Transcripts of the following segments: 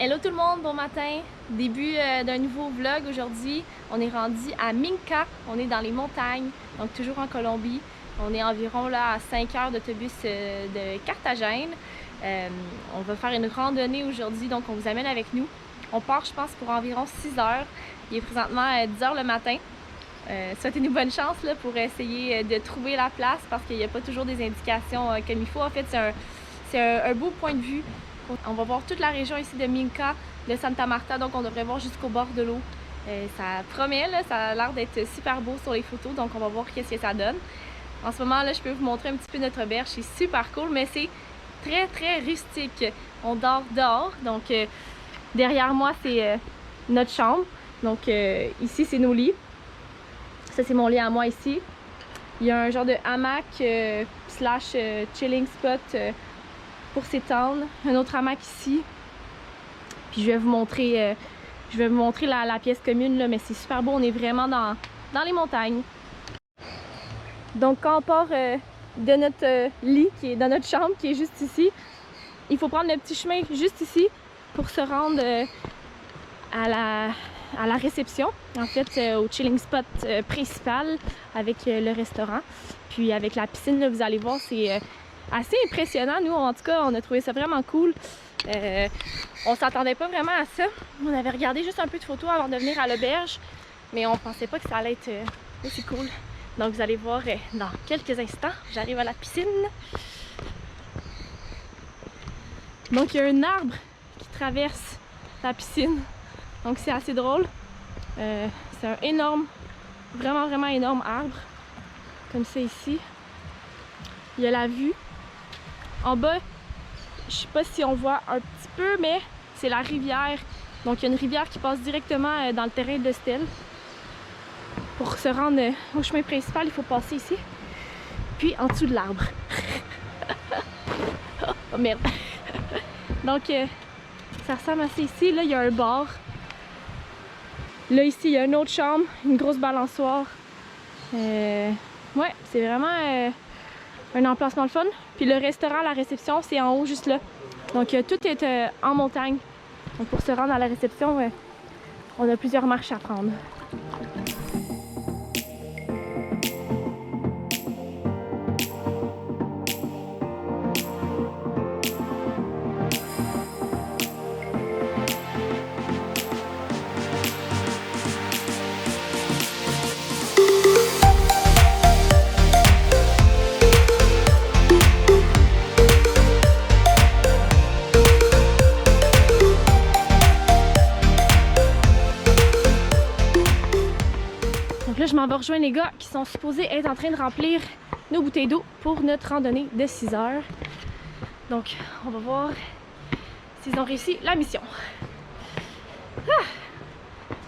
Hello tout le monde, bon matin! Début d'un nouveau vlog aujourd'hui. On est rendu à Minca, on est dans les montagnes, donc toujours en Colombie. On est environ là à 5 heures d'autobus de Carthagène. On va faire une randonnée aujourd'hui, donc on vous amène avec nous. On part, je pense, pour environ 6 heures. Il est présentement 10 heures le matin. Souhaitez-nous bonne chance là, pour essayer de trouver la place parce qu'il n'y a pas toujours des indications comme il faut. En fait, c'est un beau point de vue. On va voir toute la région ici de Minca, de Santa Marta, donc on devrait voir jusqu'au bord de l'eau. Ça promet, là, ça a l'air d'être super beau sur les photos, donc on va voir qu'est-ce que ça donne. En ce moment, là, je peux vous montrer un petit peu notre auberge, c'est super cool, mais c'est très rustique. On dort dehors, donc derrière moi, c'est notre chambre. Donc ici, c'est nos lits. Ça, c'est mon lit à moi ici. Il y a un genre de hamac slash chilling spot pour s'étendre. Un autre hamac ici. Puis je vais vous montrer, la pièce commune, là, mais c'est super beau. On est vraiment dans les montagnes. Donc quand on part de notre lit, qui est dans notre chambre, qui est juste ici, il faut prendre le petit chemin juste ici pour se rendre à la réception, en fait, au chilling spot principal avec le restaurant. Puis avec la piscine, là, vous allez voir, c'est assez impressionnant. Nous, en tout cas, on a trouvé ça vraiment cool. On s'attendait pas vraiment à ça. On avait regardé juste un peu de photos avant de venir à l'auberge, mais on pensait pas que ça allait être aussi cool. Donc vous allez voir dans quelques instants, j'arrive à la piscine. Donc il y a un arbre qui traverse la piscine. Donc c'est assez drôle. C'est un énorme, vraiment énorme arbre. Comme ça ici. Il y a la vue. En bas, je sais pas si on voit un petit peu, mais c'est la rivière. Donc il y a une rivière qui passe directement dans le terrain de Stèle. Pour se rendre au chemin principal, il faut passer ici. Puis en dessous de l'arbre. Oh merde. Donc ça ressemble à ça ici. Là, il y a un bar. Là, ici, il y a une autre chambre, une grosse balançoire. Ouais, c'est vraiment un emplacement le fun. Puis le restaurant, la réception, c'est en haut, juste là. Donc tout est en montagne. Donc pour se rendre à la réception, on a plusieurs marches à prendre. Là, je m'en vais rejoindre les gars qui sont supposés être en train de remplir nos bouteilles d'eau pour notre randonnée de 6 heures. Donc, on va voir s'ils ont réussi la mission. Ah!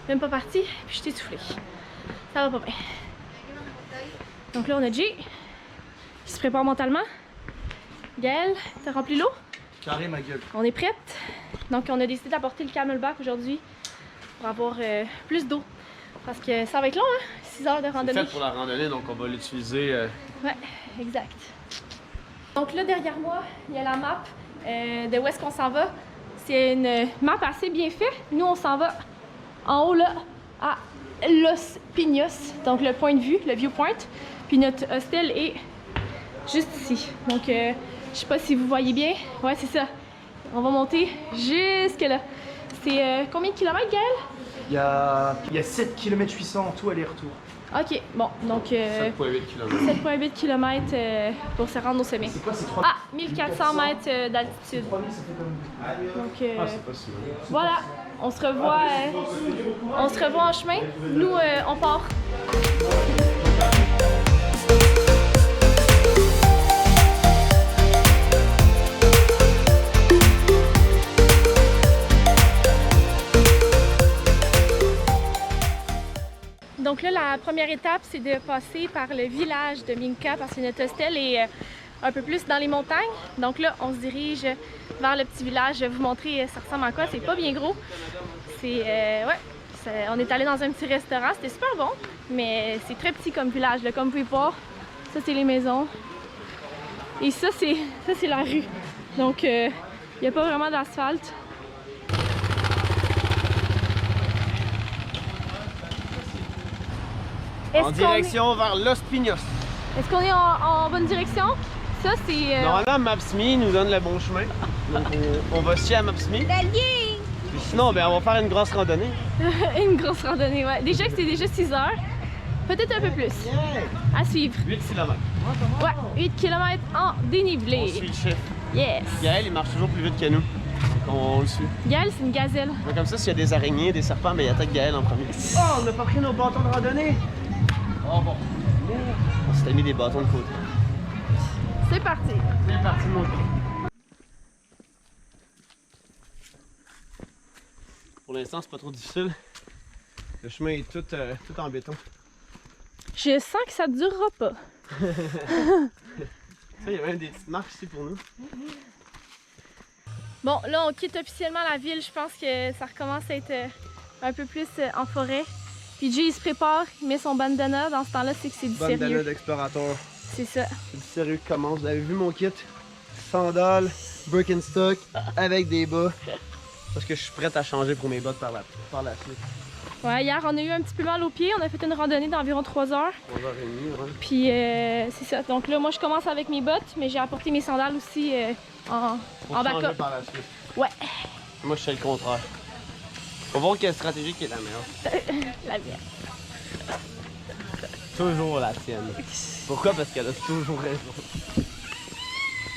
Même pas parti, puis je suis essoufflée. Ça va pas bien. Donc là, on a Jay qui se prépare mentalement. Gaël, t'as rempli l'eau? Carré ma gueule. On est prête. Donc, on a décidé d'apporter le camelback aujourd'hui pour avoir plus d'eau. Parce que ça va être long, hein? 6 heures de randonnée. C'est fait pour la randonnée, donc on va l'utiliser. Ouais, exact. Donc là, derrière moi, il y a la map de où est-ce qu'on s'en va. C'est une map assez bien faite. Nous, on s'en va en haut, là, à Los Pinos. Donc le point de vue, le viewpoint. Puis notre hostel est juste ici. Donc, je sais pas si vous voyez bien. Ouais, c'est ça. On va monter jusque là. C'est combien de kilomètres, Gaël? Il y a 7 km 800 en tout aller-retour. Ok, bon, donc 7,8 km. 7,8 km pour se rendre au sommet. C'est quoi, c'est 3 Ah, 1400 mètres d'altitude. 3000, ça fait comme... Donc Ah, c'est pas si mal. voilà, on se revoit en chemin. Nous, on part. Donc là, la première étape, c'est de passer par le village de Minca parce que notre hostel est un peu plus dans les montagnes. Donc là, on se dirige vers le petit village. Je vais vous montrer ça ressemble à quoi. C'est pas bien gros. C'est ouais, on est allé dans un petit restaurant. C'était super bon, mais c'est très petit comme village. Là. Comme vous pouvez voir, ça c'est les maisons. Et ça c'est la rue. Donc il n'y a pas vraiment d'asphalte. En direction vers Los Pinos. Est-ce qu'on est en bonne direction? Ça, c'est... Normalement, Maps.me nous donne le bon chemin. Donc, on va se fier à Maps.me. Puis sinon, ben, on va faire une grosse randonnée. Une grosse randonnée, ouais. Déjà que c'est déjà 6 heures. Peut-être un peu plus. À suivre. 8 km. Ouais, 8 km en dénivelé. On suit le chef. Yes. Gaël, il marche toujours plus vite que nous. On le suit. Gaël, c'est une gazelle. Donc, comme ça, s'il y a des araignées, des serpents, ben, il attaque Gaël en premier. Oh, on n'a pas pris nos bâtons de randonnée. Oh bon. On s'était mis des bâtons de côté. C'est parti. C'est parti, mon gars. Pour l'instant, c'est pas trop difficile. Le chemin est tout en béton. Je sens que ça durera pas. Il y a même des petites marches ici pour nous. Bon, là, on quitte officiellement la ville. Je pense que ça recommence à être un peu plus en forêt. Puis Jay, il se prépare, il met son bandana. Dans ce temps-là, c'est que c'est du Bandana sérieux. d'explorateur. C'est ça. C'est du sérieux qui commence. Vous avez vu mon kit? Sandales, Birkenstock, avec des bas. Parce que je suis prête à changer pour mes bottes par la suite. Ouais, hier, on a eu un petit peu mal aux pieds. On a fait une randonnée d'environ 3 heures. 3h30, ouais. Puis c'est ça. Donc là, moi, je commence avec mes bottes, mais j'ai apporté mes sandales aussi en backup. Par la suite. Ouais. Moi, je fais le contraire. On va voir quelle stratégie qui est la meilleure. La mienne. Toujours la tienne. Pourquoi? Parce qu'elle a toujours raison.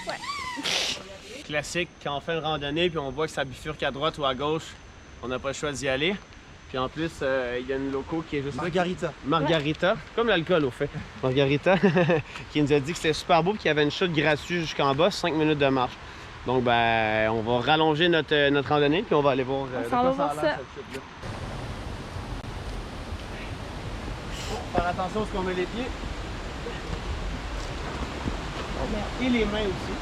Ouais. Classique, quand on fait une randonnée puis on voit que ça bifurque à droite ou à gauche, on n'a pas le choix d'y aller. Puis en plus, il y a une loco qui est juste... Margarita. Margarita, comme l'alcool au fait. Margarita, qui nous a dit que c'était super beau et qu'il y avait une chute gratuite jusqu'en bas, 5 minutes de marche. Donc ben, on va rallonger notre randonnée puis on va aller voir on s'en va voir ça. Faire attention à ce qu'on met les pieds. Et les mains aussi.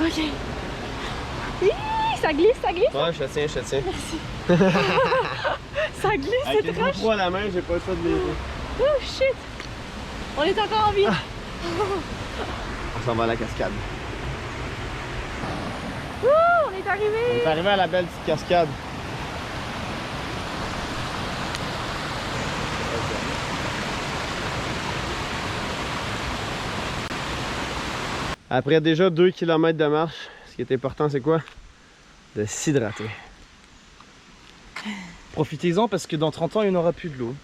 Ok. Hi, ça glisse, ça glisse. Ouais, je te tiens. Merci. Ça glisse, Avec c'est les trash. micros à la main, j'ai pas le choix de les... Oh shit. On est encore en vie. On s'en va à la cascade. Wouh, on est arrivé. On est arrivé à la belle petite cascade. Après déjà 2 km de marche, ce qui est important, c'est quoi? De s'hydrater. Profitez-en parce que dans 30 ans, il n'y en aura plus de l'eau.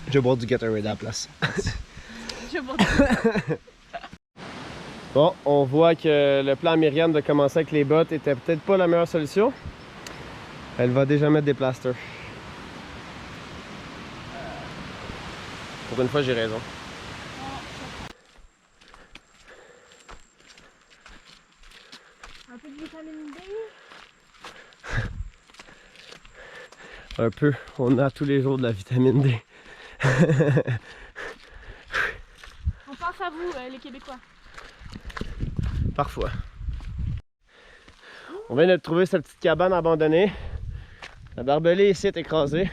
Je vais boire du Gatorade à la place. Je vois. Bon, on voit que le plan Myriam de commencer avec les bottes était peut-être pas la meilleure solution. Elle va déjà mettre des plasters. Pour une fois, j'ai raison. Un peu de vitamine D. Un peu. On a tous les jours de la vitamine D. On pense à vous, les Québécois. Parfois. On vient de trouver cette petite cabane abandonnée. La barbelée ici est écrasée.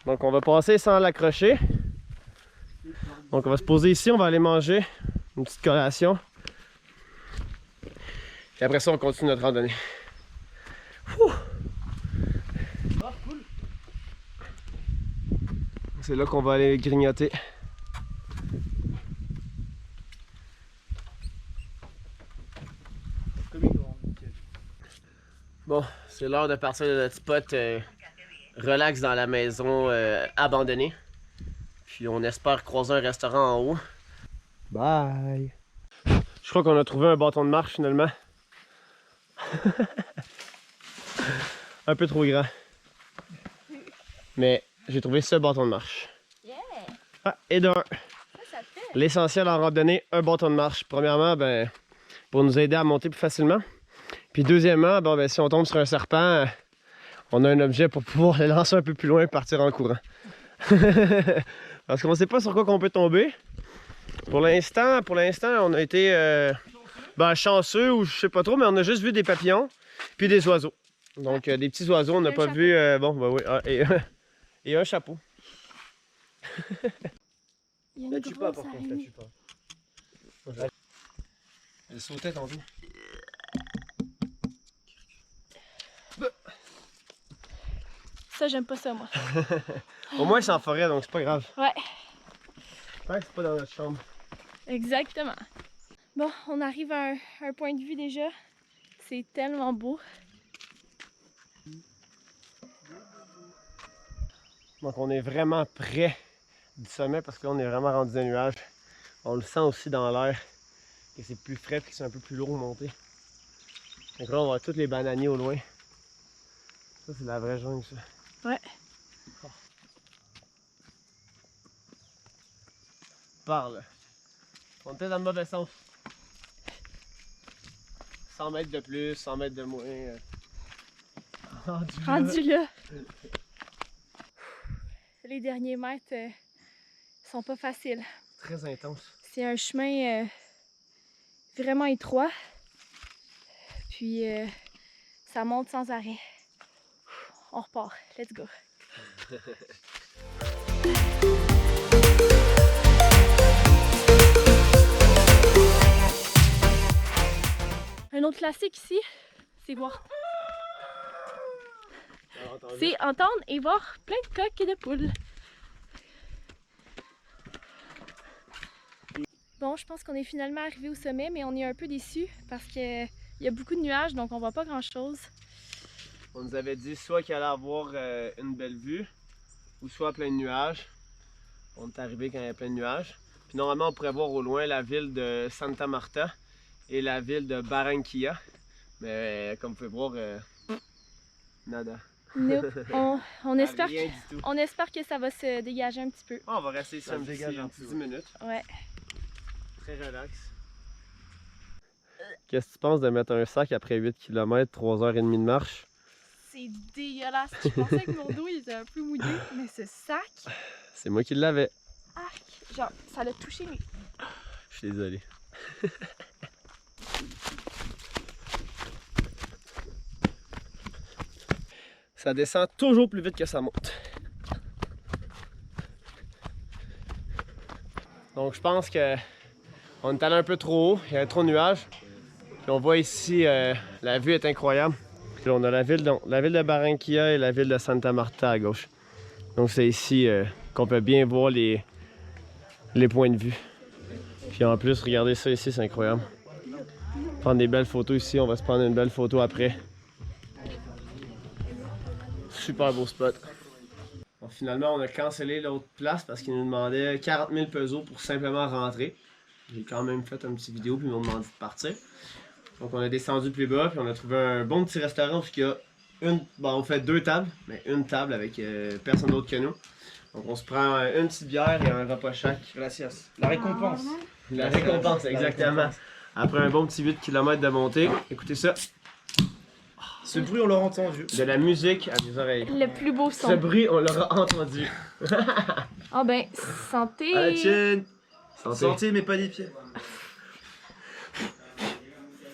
Donc on va passer sans l'accrocher. Donc on va se poser ici, on va aller manger une petite collation. Et après ça on continue notre randonnée. Ouh. C'est là qu'on va aller grignoter. Bon, c'est l'heure de partir de notre spot relax dans la maison abandonnée. Puis on espère croiser un restaurant en haut. Bye! Je crois qu'on a trouvé un bâton de marche finalement. Un peu trop grand. Mais j'ai trouvé ce bâton de marche. Yeah! Ah, et d'un. Ça fait. L'essentiel en randonnée, un bâton de marche. Premièrement, ben, pour nous aider à monter plus facilement. Puis deuxièmement, bon, ben, si on tombe sur un serpent, on a un objet pour pouvoir le lancer un peu plus loin et partir en courant. Parce qu'on ne sait pas sur quoi qu'on peut tomber. Pour l'instant, on a été ben, chanceux ou je sais pas trop, mais on a juste vu des papillons puis des oiseaux. Donc des petits oiseaux, on n'a pas vu. Bon, ben oui, et un chapeau. Il y a une grosse araignée. Elle sautait tantôt. Ça, j'aime pas ça, moi. Au moins, c'est en forêt, donc c'est pas grave. Ouais, Tant que c'est pas dans notre chambre. exactement. Bon, on arrive à un point de vue déjà. C'est tellement beau. Donc, on est vraiment près du sommet parce que là, on est vraiment rendu dans les nuages. On le sent aussi dans l'air que c'est plus frais et que c'est un peu plus lourd de monter. Donc là, on voit tous les bananiers au loin. Ça, c'est la vraie jungle, ça. Ouais. Oh. Parle. On était dans le mauvais sens. 100 mètres de plus, 100 mètres de moins. Rendu là. Les derniers mètres sont pas faciles. Très intense. C'est un chemin vraiment étroit. Puis ça monte sans arrêt. On repart. Let's go. Un autre classique ici, c'est voir. C'est entendre et voir plein de coqs et de poules. Bon, je pense qu'on est finalement arrivé au sommet, mais on est un peu déçus parce qu'il y a beaucoup de nuages, donc on voit pas grand-chose. On nous avait dit soit qu'il allait avoir une belle vue, ou soit plein de nuages. On est arrivé quand il y avait plein de nuages. Puis normalement, on pourrait voir au loin la ville de Santa Marta et la ville de Barranquilla. Mais comme vous pouvez voir, nada. Nope. On espère Rien du tout. on espère que ça va se dégager un petit peu. On va rester ici Ça un se dégage un petit peu, 10 minutes. Ouais. Très relax. Qu'est-ce que tu penses de mettre un sac après 8 km, 3h30 de marche? C'est dégueulasse. Je pensais que mon dos il était un peu mouillé, mais ce sac, C'est moi qui l'avais. arc, genre, ça l'a touché mes... Je suis désolé. Ça descend toujours plus vite que ça monte. Donc je pense que on est allé un peu trop haut, il y avait trop de nuages. Puis on voit ici, la vue est incroyable. Puis on a la ville de Barranquilla et la ville de Santa Marta à gauche. Donc c'est ici qu'on peut bien voir les points de vue. Puis en plus, regardez ça ici, c'est incroyable. Prendre des belles photos ici, on va se prendre une belle photo après. Super beau spot. Bon, finalement, on a cancellé l'autre place parce qu'ils nous demandaient 40 000 pesos pour simplement rentrer. J'ai quand même fait une petite vidéo puis ils m'ont demandé de partir. Donc on a descendu plus bas puis on a trouvé un bon petit restaurant parce qu'il y a on fait 2 tables, mais une table avec personne d'autre que nous. Donc on se prend une petite bière et un repas chaque. Gracias. La récompense. La récompense, exactement. Après un bon petit 8 km de montée, écoutez ça. Ce bruit, on l'aura entendu. De la musique à mes oreilles. Le plus beau Ce son. bruit, on l'aura entendu. Ah ben, santé! À la tienne. Santé. Santé, mais pas des pieds.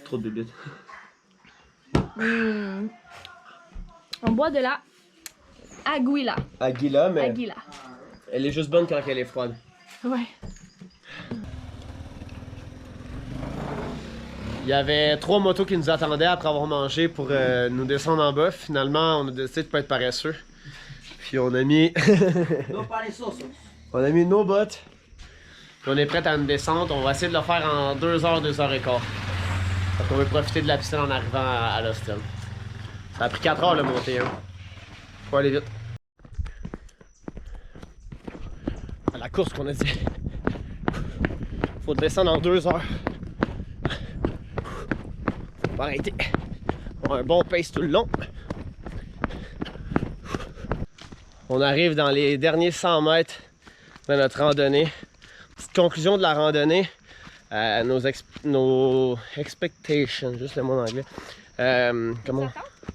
Trop de bébites. On boit de la Aguila. Aguila, mais Aguila. elle est juste bonne quand elle est froide. Ouais. Il y avait 3 motos qui nous attendaient après avoir mangé pour nous descendre en bas. Finalement, on a décidé de pas être paresseux. Puis on a mis... on a mis nos bottes. Puis on est prêt à une descente. On va essayer de le faire en 2h, 2h15. Donc on va profiter de la piscine en arrivant à l'hostel. Ça a pris 4 heures de monter. Hein. Faut aller vite. À la course qu'on a dit. Faut descendre en 2 heures. Faut pas arrêter. On a un bon pace tout le long. On arrive dans les derniers 100 mètres de notre randonnée. Petite conclusion de la randonnée. Nos expectations, juste le mot en anglais.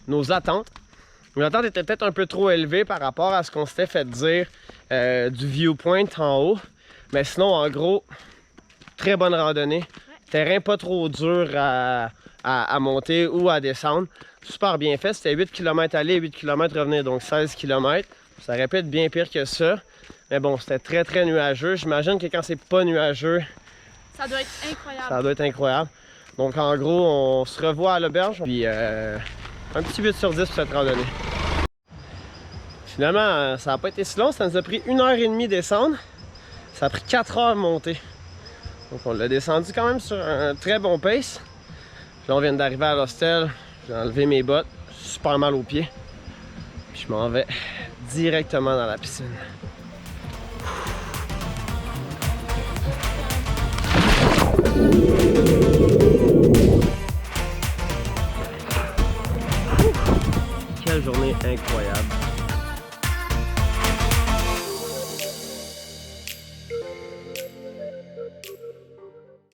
Nos attentes. Nos attentes étaient peut-être un peu trop élevées par rapport à ce qu'on s'était fait dire du viewpoint en haut. Mais sinon, en gros, très bonne randonnée. Terrain pas trop dur à monter ou à descendre. Super bien fait. C'était 8 km aller, 8 km revenir, donc 16 km. Ça aurait pu être bien pire que ça. Mais bon, c'était très très nuageux. J'imagine que quand c'est pas nuageux, Ça doit être incroyable. ça doit être incroyable. Donc en gros, on se revoit à l'auberge. Puis un petit 8 sur 10 pour cette randonnée. Finalement, ça n'a pas été si long. Ça nous a pris 1h30 descendre. Ça a pris 4 heures monter. Donc on l'a descendu quand même sur un très bon pace. Là, on vient d'arriver à l'hostel. J'ai enlevé mes bottes. Super mal aux pieds. Puis je m'en vais directement dans la piscine. Quelle journée incroyable.